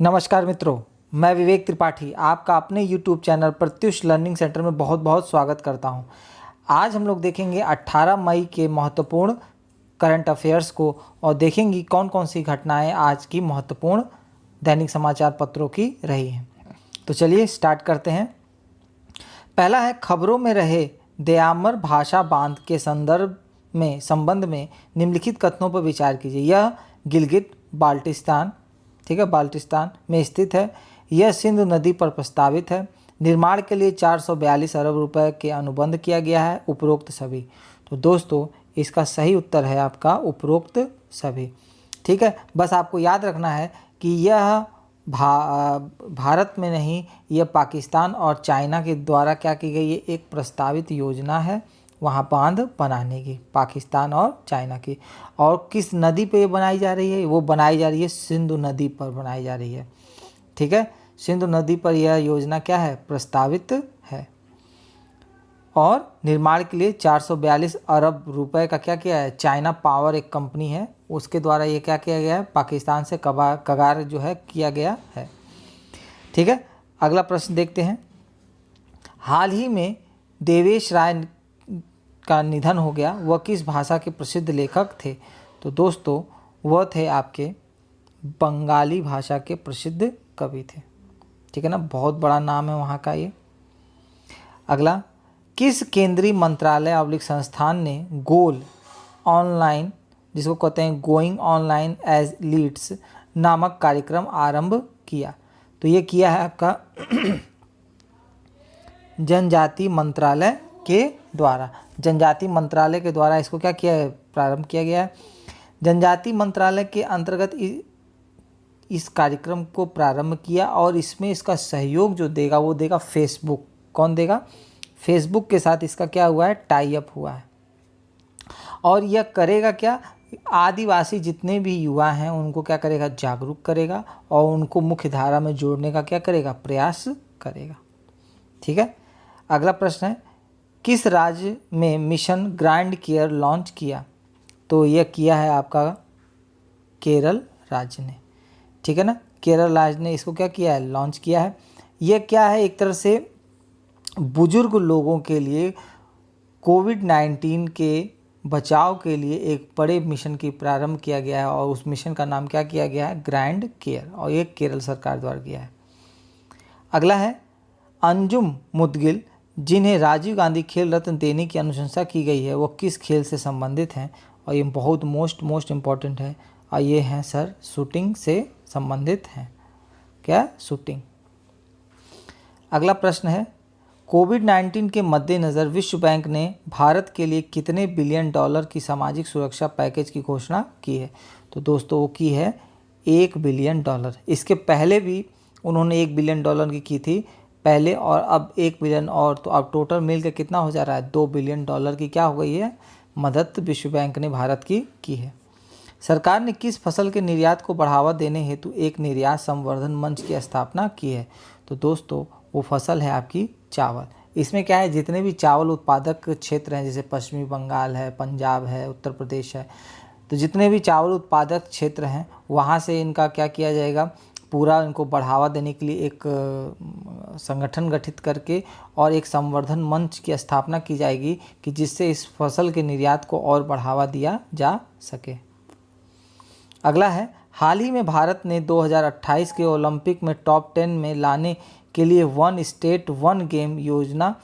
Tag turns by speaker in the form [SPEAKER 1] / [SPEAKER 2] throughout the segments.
[SPEAKER 1] नमस्कार मित्रों, मैं विवेक त्रिपाठी आपका अपने YouTube channel Pratyush learning centre में बहुत बहुत स्वागत करता हूं। आज हम लोग देखेंगे 18 मई के महत्वपूर्ण करंट अफेयर्स को और देखेंगे कौन कौन सी घटनाएं आज की महत्वपूर्ण दैनिक समाचार पत्रों की रही हैं। तो चलिए स्टार्ट करते हैं। पहला है, खबरों में रहे दयामर भाषा बांध के संबंध में निम्नलिखित कथनों पर विचार कीजिए। यह गिलगित बाल्टिस्तान बाल्टिस्तान में स्थित है। यह सिंधु नदी पर प्रस्तावित है। निर्माण के लिए 442 अरब रुपए के अनुबंध किया गया है। उपरोक्त सभी। तो दोस्तों इसका सही उत्तर है आपका उपरोक्त सभी। ठीक है, बस आपको याद रखना है कि यह भारत में नहीं, यह पाकिस्तान और चाइना के द्वारा क्या की गई है, एक प्रस्तावित योजना है वहाँ बांध बनाने की, पाकिस्तान और चाइना की। और किस नदी पे ये बनाई जा रही है? वो बनाई जा रही है सिंधु नदी पर बनाई जा रही है। ठीक है, सिंधु नदी पर यह योजना क्या है, प्रस्तावित है। और निर्माण के लिए 442 अरब रुपए का क्या किया है, चाइना पावर एक कंपनी है उसके द्वारा ये क्या किया गया है, पाकिस्तान से कगार जो है किया गया है। ठीक है, अगला प्रश्न देखते हैं। हाल ही में देवेश राय का निधन हो गया, वह किस भाषा के प्रसिद्ध लेखक थे? तो दोस्तों वह थे आपके बंगाली भाषा के प्रसिद्ध कवि थे। ठीक है ना, बहुत बड़ा नाम है वहाँ का ये। अगला, किस केंद्रीय मंत्रालय / संस्थान ने गोल ऑनलाइन, जिसको कहते हैं गोइंग ऑनलाइन एज लीड्स नामक कार्यक्रम आरंभ किया? तो ये किया है आपका जनजाति मंत्रालय के द्वारा। जनजाति मंत्रालय के द्वारा इसको क्या किया है, प्रारंभ किया गया है। जनजाति मंत्रालय के अंतर्गत इस कार्यक्रम को प्रारंभ किया और इसमें इसका सहयोग जो देगा वो देगा फेसबुक। कौन देगा? फेसबुक के साथ इसका क्या हुआ है, टाई अप हुआ है। और यह करेगा क्या, आदिवासी जितने भी युवा हैं उनको क्या करेगा, जागरूक करेगा और उनको मुख्य धारा में जोड़ने का क्या करेगा, प्रयास करेगा। ठीक है, अगला प्रश्न है, किस राज्य में मिशन ग्रैंड केयर लॉन्च किया? तो यह किया है आपका केरल राज्य ने। ठीक है ना, केरल राज्य ने इसको क्या किया है, लॉन्च किया है। यह क्या है, एक तरह से बुजुर्ग लोगों के लिए कोविड-19 के बचाव के लिए एक बड़े मिशन की प्रारंभ किया गया है और उस मिशन का नाम क्या किया गया है, ग्रैंड केयर, और ये केरल सरकार द्वारा किया है। अगला है, अंजुम मुदगिल जिन्हें राजीव गांधी खेल रत्न देने की अनुशंसा की गई है वो किस खेल से संबंधित हैं? और ये बहुत मोस्ट इम्पॉर्टेंट है और ये हैं सर शूटिंग से संबंधित हैं। क्या? शूटिंग। अगला प्रश्न है, कोविड-19 के मद्देनज़र विश्व बैंक ने भारत के लिए कितने बिलियन डॉलर की सामाजिक सुरक्षा पैकेज की घोषणा की है? तो दोस्तों वो की है 1 बिलियन डॉलर। इसके पहले भी उन्होंने 1 बिलियन डॉलर की थी पहले, और अब 1 बिलियन, और तो अब टोटल मिल के कितना हो जा रहा है, 2 बिलियन डॉलर की क्या हो गई है, मदद विश्व बैंक ने भारत की है। सरकार ने किस फसल के निर्यात को बढ़ावा देने हेतु एक निर्यात संवर्धन मंच की स्थापना की है? तो दोस्तों वो फसल है आपकी चावल। इसमें क्या है, जितने भी चावल उत्पादक क्षेत्र हैं, जैसे पश्चिमी बंगाल है, पंजाब है, उत्तर प्रदेश है, तो जितने भी चावल उत्पादक क्षेत्र हैं वहाँ से इनका क्या किया जाएगा, पूरा इनको बढ़ावा देने के लिए एक संगठन गठित करके और एक संवर्धन मंच की स्थापना की जाएगी कि जिससे इस फसल के निर्यात को और बढ़ावा दिया जा सके। अगला है, हाल ही में भारत ने 2028 के ओलंपिक में टॉप 10 में लाने के लिए वन स्टेट वन गेम योजना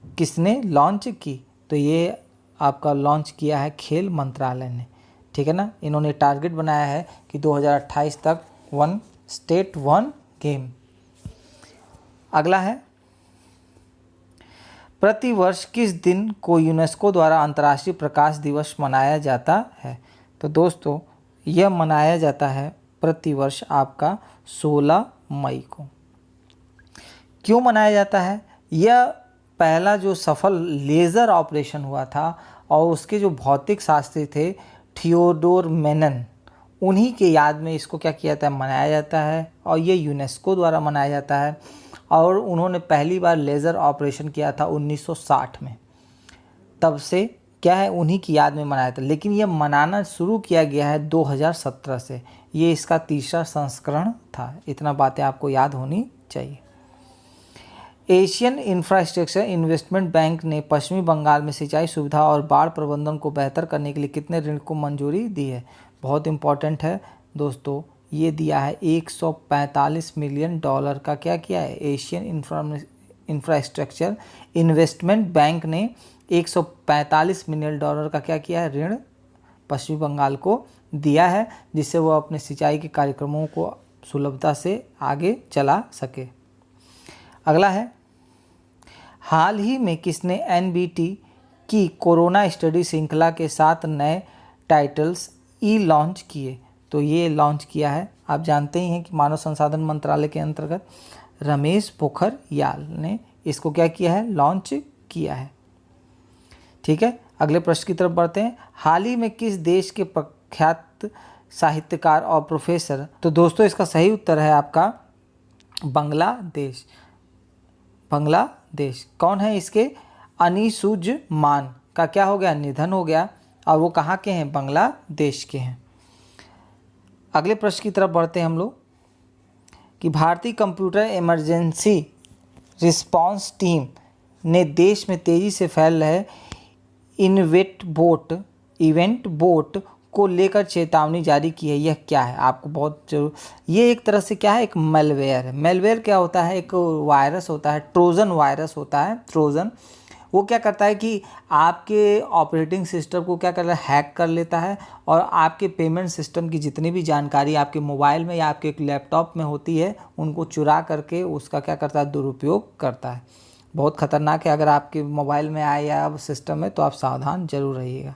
[SPEAKER 1] किसने लॉन्च की? तो ये आपका लॉन्च किया है खेल मंत्रालय ने। ठीक है ना, इन्होंने टारगेट बनाया है कि 2028 तक वन स्टेट वन गेम। अगला है, प्रतिवर्ष किस दिन को यूनेस्को द्वारा अंतर्राष्ट्रीय प्रकाश दिवस मनाया जाता है? तो दोस्तों यह मनाया जाता है प्रतिवर्ष आपका 16 मई को। क्यों मनाया जाता है? यह पहला जो सफल लेज़र ऑपरेशन हुआ था और उसके जो भौतिक शास्त्री थे थियोडोर मेनन, उन्हीं के याद में इसको क्या किया जाता है, मनाया जाता है। और ये यूनेस्को द्वारा मनाया जाता है और उन्होंने पहली बार लेज़र ऑपरेशन किया था 1960 में। तब से क्या है, उन्हीं की याद में मनाया था, लेकिन ये मनाना शुरू किया गया है 2017 से। ये इसका तीसरा संस्करण था। इतना बातें आपको याद होनी चाहिए। एशियन इंफ्रास्ट्रक्चर इन्वेस्टमेंट बैंक ने पश्चिमी बंगाल में सिंचाई सुविधा और बाढ़ प्रबंधन को बेहतर करने के लिए कितने ऋण को मंजूरी दी है? बहुत इंपॉर्टेंट है दोस्तों, ये दिया है $145 मिलियन का। क्या किया है? एशियन इंफ्रास्ट्रक्चर इन्वेस्टमेंट बैंक ने $145 मिलियन का क्या किया है? ऋण पश्चिमी बंगाल को दिया है, जिससे वो अपने सिंचाई के कार्यक्रमों को सुलभता से आगे चला सके। अगला है, हाल ही में किसने एनबीटी की कोरोना स्टडी श्रृंखला के 7 नए टाइटल्स लॉन्च किए? तो ये लॉन्च किया है, आप जानते ही हैं कि मानव संसाधन मंत्रालय के अंतर्गत रमेश पोखरियाल ने इसको क्या किया है? लॉन्च किया है। ठीक है, अगले प्रश्न की तरफ बढ़ते हैं। हाल ही में किस देश के प्रख्यात साहित्यकार और प्रोफेसर, तो दोस्तों इसका सही उत्तर है आपका बांग्लादेश। बांग्लादेश कौन है इसके? अनीसुजमान का क्या हो गया? निधन हो गया, और वो कहाँ के हैं? बांग्लादेश के हैं। अगले प्रश्न की तरफ बढ़ते हैं हम लोग कि भारतीय कंप्यूटर इमरजेंसी रिस्पांस टीम ने देश में तेज़ी से फैल रहे इवेंट बोट को लेकर चेतावनी जारी की है। यह क्या है? आपको बहुत जरूर, ये एक तरह से क्या है? एक मेलवेयर है। मेलवेयर क्या होता है? एक वायरस होता है, ट्रोजन वायरस होता है। ट्रोजन वो क्या करता है कि आपके ऑपरेटिंग सिस्टम को क्या करता है? हैक कर लेता है, और आपके पेमेंट सिस्टम की जितनी भी जानकारी आपके मोबाइल में या आपके लैपटॉप में होती है, उनको चुरा करके उसका क्या करता है? दुरुपयोग करता है। बहुत खतरनाक है। अगर आपके मोबाइल में आए या सिस्टम में, तो आप सावधान जरूर रहिएगा।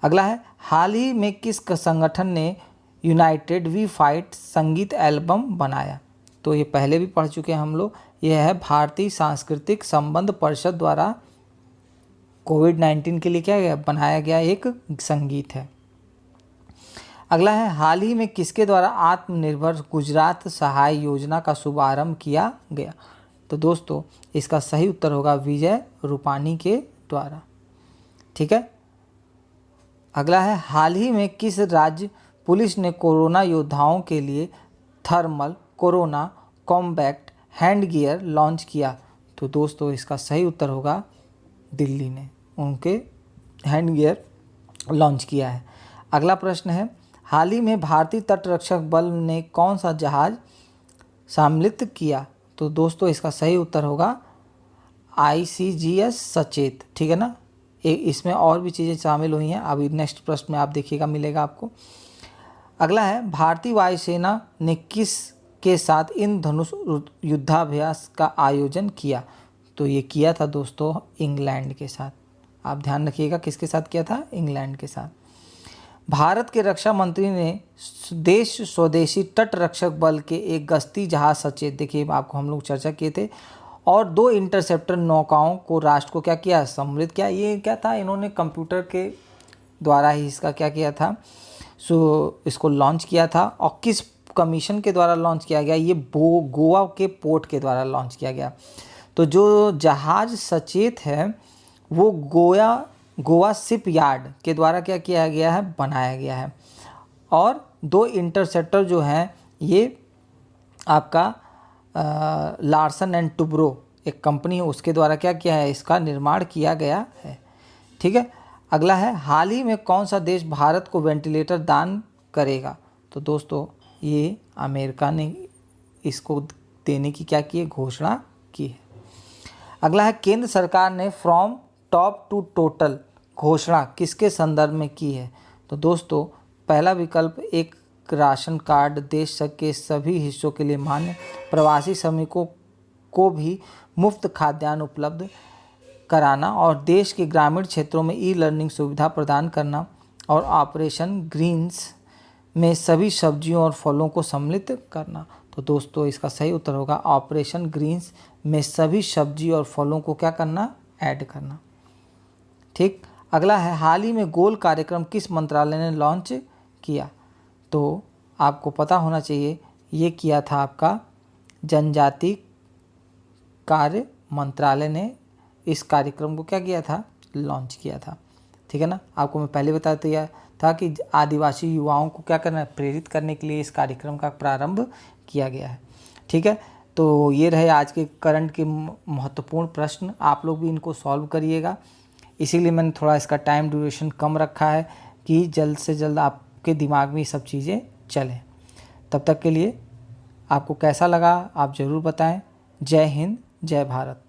[SPEAKER 1] अगला है, हाल ही में किस संगठन ने यूनाइटेड वी फाइट संगीत एल्बम बनाया? तो ये पहले भी पढ़ चुके हैं हम लोग। यह है भारतीय सांस्कृतिक संबंध परिषद द्वारा कोविड-19 के लिए क्या बनाया गया एक संगीत है। अगला है, हाल ही में किसके द्वारा आत्मनिर्भर गुजरात सहाय योजना का शुभारंभ किया गया? तो दोस्तों इसका सही उत्तर होगा विजय रूपाणी के द्वारा। ठीक है, अगला है, हाल ही में किस राज्य पुलिस ने कोरोना योद्धाओं के लिए thermal corona combat hand gear launch किया? तो दोस्तों इसका सही उत्तर होगा दिल्ली ने उनके हैंड गियर लॉन्च किया है। अगला प्रश्न है, हाल ही में भारतीय तटरक्षक बल ने कौन सा जहाज सम्मिलित किया? तो दोस्तों इसका सही उत्तर होगा ICGS सचेत। ठीक है ना, इसमें और भी चीज़ें शामिल हुई हैं, अभी नेक्स्ट प्रश्न में आप देखिएगा, मिलेगा आपको। अगला है, भारतीय वायुसेना ने किस के साथ इंद्रधनुष युद्धाभ्यास का आयोजन किया? तो ये किया था दोस्तों इंग्लैंड के साथ। आप ध्यान रखिएगा किसके साथ किया था? इंग्लैंड के साथ। भारत के रक्षा मंत्री ने देश स्वदेशी तटरक्षक बल के एक गश्ती जहाज सचेत, देखिए आपको हम लोग चर्चा किए थे, और 2 इंटरसेप्टर नौकाओं को राष्ट्र को क्या किया? सम्मिलित किया। ये क्या था? इन्होंने कंप्यूटर के द्वारा ही इसका क्या किया था? इसको लॉन्च किया था। और किस कमीशन के द्वारा लॉन्च किया गया? ये गोवा के पोर्ट के द्वारा लॉन्च किया गया। तो जो जहाज सचेत है वो गोवा शिप यार्ड के द्वारा क्या किया गया है? बनाया गया है। और 2 इंटरसेप्टर जो हैं ये आपका लार्सन एंड टुब्रो एक कंपनी है, उसके द्वारा क्या किया है? इसका निर्माण किया गया है। ठीक है, अगला है, हाल ही में कौन सा देश भारत को वेंटिलेटर दान करेगा? तो दोस्तों ये अमेरिका ने इसको देने की क्या की है? घोषणा की है। अगला है, केंद्र सरकार ने फ्रॉम टॉप टू टोटल घोषणा किसके संदर्भ में की है? तो दोस्तों पहला विकल्प एक राशन कार्ड देश के सभी हिस्सों के लिए मान्य, प्रवासी श्रमिकों को भी मुफ्त खाद्यान्न उपलब्ध कराना, और देश के ग्रामीण क्षेत्रों में ई-लर्निंग सुविधा प्रदान करना, और ऑपरेशन ग्रीन्स में सभी सब्जियों और फलों को सम्मिलित करना। तो दोस्तों इसका सही उत्तर होगा ऑपरेशन ग्रीन्स में सभी सब्जी और फलों को क्या करना? ऐड करना। ठीक, अगला है, हाल ही में गोल कार्यक्रम किस मंत्रालय ने लॉन्च किया? तो आपको पता होना चाहिए ये किया था आपका जनजाति कार्य मंत्रालय ने इस कार्यक्रम को क्या किया था? लॉन्च किया था। ठीक है ना, आपको मैं पहले बता दिया था कि आदिवासी युवाओं को क्या करना है, प्रेरित करने के लिए इस कार्यक्रम का प्रारंभ किया गया है। ठीक है, तो ये रहे आज के करंट के महत्वपूर्ण प्रश्न, आप लोग भी इनको सॉल्व करिएगा। इसीलिए मैंने थोड़ा इसका टाइम ड्यूरेशन कम रखा है कि जल्द से जल्द आपके दिमाग में ये सब चीज़ें चलें। तब तक के लिए आपको कैसा लगा आप ज़रूर बताएं। जय हिंद, जय भारत।